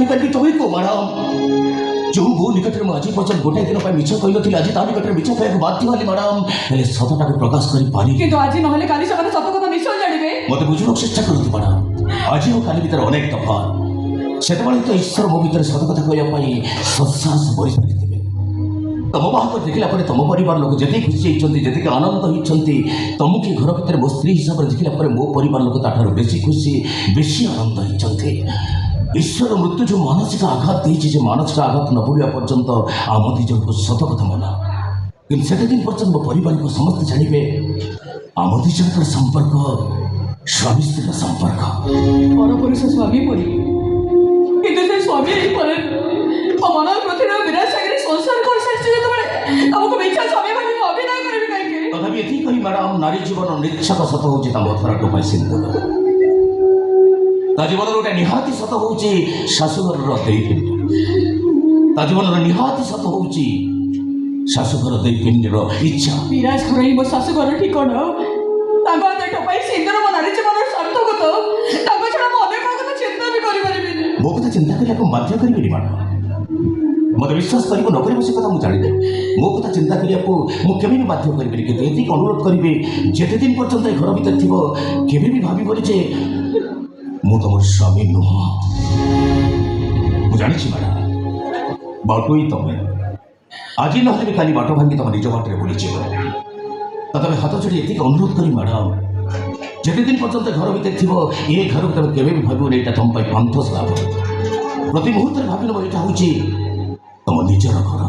କହିପାରିବି ତୁମେ କୁହ ମ୍ୟାଡ଼ାମ। ଯେଉଁ ବୋଉ ନିକଟରେ ମୁଁ ଆଜି ପର୍ଯ୍ୟନ୍ତ ଗୋଟାଏ ଦିନ ପାଇଁ ମିଛ କହିନଥିଲି ଆଜି ତା ନିକଟରେ ମିଛ କହିବାକୁ ବାଧ୍ୟ ହେଲି ମ୍ୟାଡ଼ାମ। ହେଲେ ସତଟାକୁ ପ୍ରକାଶ କରିପାରି କିନ୍ତୁ ଆଜି ନହେଲେ କାଲି ସେମାନେ ସତ କଥା ନିଶ୍ଚୟ ଜାଣିବେ। ମୋତେ ବୁଝିବାକୁ ଚେଷ୍ଟା କରନ୍ତୁ ମ୍ୟାଡ଼ାମ। ଆଜି ଆଉ କାଲି ଭିତରେ ଅନେକ ତଫାତ। ସେତେବେଳେ ତ ଈଶ୍ୱର ମୋ ଭିତରେ ସତ କଥା କହିବା ପାଇଁ ସତ୍ସାହସ ଭରିପାରିଥିବେ। ତମ ବାହାଘର ଦେଖିଲା ପରେ ତମ ପରିବାର ଲୋକ ଯେତିକି ଖୁସି ହେଇଛନ୍ତି ଯେତିକି ଆନନ୍ଦ ହେଇଛନ୍ତି ତମକୁ ଏ ଘର ଭିତରେ ମୋ ସ୍ତ୍ରୀ ହିସାବରେ ଦେଖିଲା ପରେ ମୋ ପରିବାର ଲୋକ ତାଠାରୁ ବେଶୀ ଖୁସି ବେଶୀ ଆନନ୍ଦ ହେଇଛନ୍ତି। ଈଶ୍ୱର ମୃତ୍ୟୁ ଯେଉଁ ମାନସିକ ଆଘାତ ଦେଇଛି ଯେ ମାନସିକ ଆଘାତ ନ ପଡ଼ିବା ପର୍ଯ୍ୟନ୍ତ ଆମ ଦୁଇ ଜଣଙ୍କୁ ସତ କଥା ମନା। କିନ୍ତୁ ସେତେ ଦିନ ପର୍ଯ୍ୟନ୍ତ ମୋ ପରିବାରକୁ ସମସ୍ତେ ଜାଣିବେ ଆମ ଦୁଇ ଜଣଙ୍କର ସମ୍ପର୍କ ସ୍ୱାମୀ ସ୍ତ୍ରୀର ସମ୍ପର୍କ। ପରପୁରୁଷ ସ୍ୱାମୀ ପରି କିନ୍ତୁ ସେ ସ୍ୱାମୀ ହେଇପାରେ ମୋ ମନ ପୃଥିବୀର ବିରାଟ ସାଙ୍ଗରେ ସଂସାର କରିସାରିଛି ଯେତେବେଳେ ଆମକୁ ମିଛ ସ୍ୱାମୀ ଭାବି ମୁଁ ଅଭିନୟ କରିବି କାହିଁକି? ତଥାପି ଏତିକି କହି ମ୍ୟାଡ଼ାମ ନାରୀ ଜୀବନ ନିଚ୍ଛକ ସତ ହେଉଛି ତା ମଥୁରା ଟୋପାଇ ସିନ୍ଦୁର। ତା ଜୀବନର ଗୋଟେ ନିହାତି ସତ ହେଉଛି ଶାଶୁଘରର ଦେଇପିଣ୍ଡି। ତା ଜୀବନର ନିହାତି ସତ ହେଉଛି ଶାଶୁଘର ଦେଇପିଣ୍ଡିର ଇଚ୍ଛା। ବିରାଜ ଘର ହିଁ ମୋ ଶାଶୁଘର ଠିକଣା। ତାଙ୍କ ହାତ ଟୋପାଇ ସିନ୍ଦୁର ମୋ ନାରୀ ଜୀବନର ସାର୍ଥକତ। ତାଙ୍କ ଛଡ଼ା ମୁଁ ଅନେକ କଥା ଚିନ୍ତା ବି କରିପାରିବିନି। ମୋ କଥା ଚିନ୍ତା କରିବାକୁ ବାଧ୍ୟ କରିବିନି ମ୍ୟାଡ଼ାମ। ମୋତେ ବିଶ୍ୱାସ କରିବ ନ କରିବ ସେ କଥା ମୁଁ ଜାଣିନି। ମୋ କଥା ଚିନ୍ତା କରିବାକୁ ମୁଁ କେବେ ବି ବାଧ୍ୟ କରିବିନି। କିନ୍ତୁ ଏତିକି ଅନୁରୋଧ କରିବି ଯେତେ ଦିନ ପର୍ଯ୍ୟନ୍ତ ଏ ଘର ଭିତରେ ଥିବ କେବେ ବି ଭାବିବନି ଯେ ମୁଁ ତମର ସ୍ୱାମୀ ନୁହଁ। ମୁଁ ଜାଣିଛି ମ୍ୟାଡ଼ାମ ବାଟୋଇ ତମେ ଆଜି ନହେଲେ ବି କାଲି ବାଟ ଭାଙ୍ଗି ତମ ନିଜ ବାଟରେ ବୁଲିଯିବ। ତମେ ହାତ ଯୋଡ଼ି ଏତିକି ଅନୁରୋଧ କରି ମ୍ୟାଡ଼ାମ ଯେତେ ଦିନ ପର୍ଯ୍ୟନ୍ତ ଘର ଭିତରେ ଥିବ ଏ ଘରକୁ ତମେ କେବେ ବି ଭାବିବନି ଏଇଟା ତମ ପାଇଁ ପାନ୍ଥ ସ୍ଲାବ। ପ୍ରତି ମୁହୂର୍ତ୍ତରେ ଭାବି ନେବ ଏଇଟା ହେଉଛି ତମ ନିଜର ଘର।